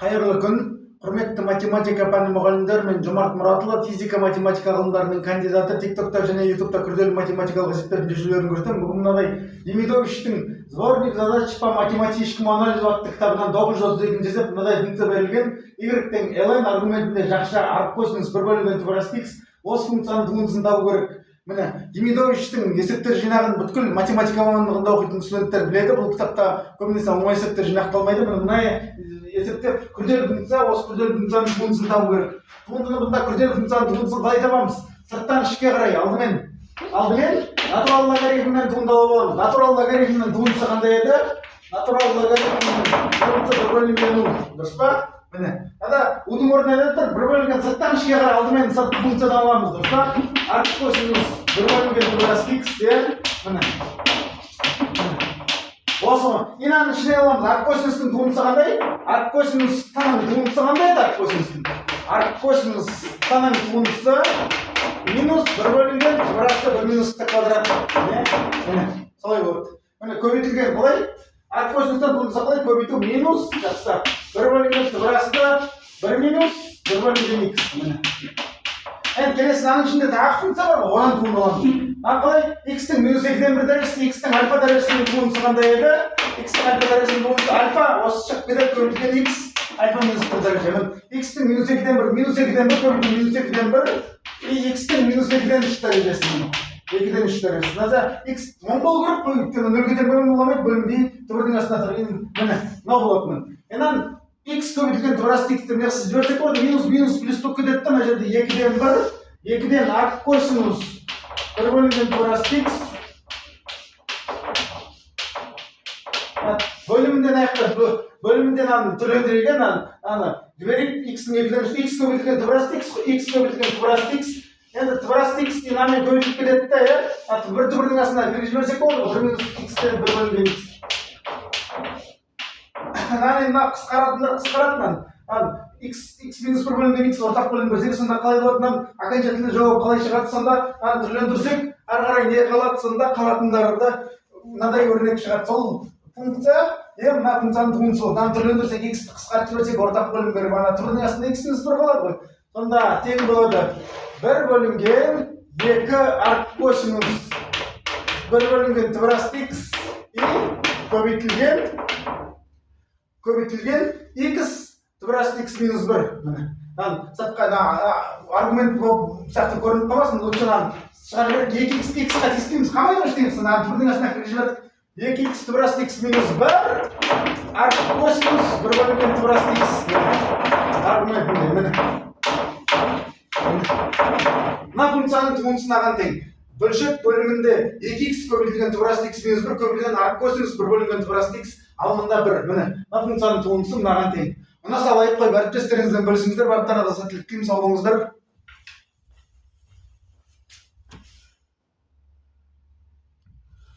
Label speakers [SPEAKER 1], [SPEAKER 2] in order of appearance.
[SPEAKER 1] Қайырлы күн, құрметті математика пәні мұғалімдер, мен Жомарт Мұратұлы, физика математика ғылымдарының кандидаты, тиктокта және ютубта күрделі математикалық есептердің шешулерін көрсетемін. Бүгін мынадай Демидовичтің сборник задач по математическому анализу атты кітабынан 932 есеп мынадай функция берілген. Y-тің ln аргументінде жақша арк косинус 1/2 тура x осы функцияның туындысын табу керек. Міне, Демидовичтің есептер жинағын бүткіл математика мамандығында оқитын студенттер біледі. Бұл кітапта көбінесе оңай есептер жинақталмайды. Мына есептер күрделі функция, осы күрделі функцияның туындысын табу керек. Туындыны бұнда күрделі функцияның туындысын қалай табамыз? Сырттан ішке қарай алдымен натурал логарифмнен туындалып аламыз. Натурал логарифмнің туындысы қандай еді? Натурал логарифмнің туындысы 1/0. Дұрыс па? Міне, удың орнына тұр, 1/, сырттан ішке қарай алдымен сыртқы функцияны аламыз. Дұрыс па? Арк косинус 1/, тура x де, міне. Осы инаны ішіне аламыз. Арк косинустың туындысы қандай? Арк косинус таның туындысы қандай еді? Арк косинус таның туындысы минус 1/, тура 1 минусты квадрат. Міне, солай болады. Міне, көбейтілген қалай? Арк косинустан туындысы қалай? Көбейту минус, жақсы. 1/, турасы 1 минус 1/x. Міне. Келесі аның ішінде тағы функция бар, оған туындалады. Қалай? X-тің минус 2-ден 1 дәрежесі, X-тің альфа дәрежесінің туындысы қандай еді? X-тің альфа дәрежесінің туындысы альфа, осы шығып кетеді, көбейтілген X, альфа минус 1 дәреже. X-тің минус 2-ден 1, минус 2-ден 1, көбейтілген минус 2-ден 1, X-тің минус 2-ден 3 дәрежесінің. 2-ден 3 дәрежесі. X оң болу керек, өйткені 0-ден бөлім боламайды, бөлімдей түбірдің астына тұр. Міне, мынау болатыны. Енан X көбейтілген турасы X-тің неғысы жіберсек болады, минус плюс болып кетеді де, мына жерде 2-ден 1, 2-ден арк косинус 1/, турасы x. Бөлімден аяқтап, бөлімден түрлендірген, x-тің 2-ден x көбейтілген турасы x көбейтілген турасы x. Енді турасы x динамен көбейтіліп кетеді де, бір түбірдің астына бірге жіберсек болады, 1 минус x-тен 1/x. Қысқаратынан x минус 1/x ортақ бөлім берсек, сонда қалай болады? Окончательный жауап қалай шығады? Сонда түрлендірсек, ары қарай не қалады? Сонда қалатындарды мынадай өрнек шығады. Сол функция, мына функцияның туындысы болды. Түрлендірсек, x-ті қысқартып жіберсек, ортақ бөлім беріп, түбірдің астында x минус 1 қалады ғой. Сонда тең болады 1/2 арк косинус 1/, турасы x көбейтілген x турасы x минус 1. Сыртқа аргумент болып сияқты көрініп қалмасын, лучынан шығар керек 2x-қа тиіспейміз, қамайды ештеңе, түбірдің астына кіріп жібердік. 2x турасы x минус 1, арк косинус 1/, турасы x. Аргументінде, міне. Мына функцияның туындысына тең. Бөлшек бөлімінде 2x көбейтілген турасы x минус 1 көбейтілген арк косинус 1/, турасы x. Ал мында 1, міне. Мына функцияның туындысы мынаған тең. Мұны салайық қойып, әріптестеріңізден бөлісіңіздер, барлықтарына да сәттілік тілеймін, сау болыңыздар.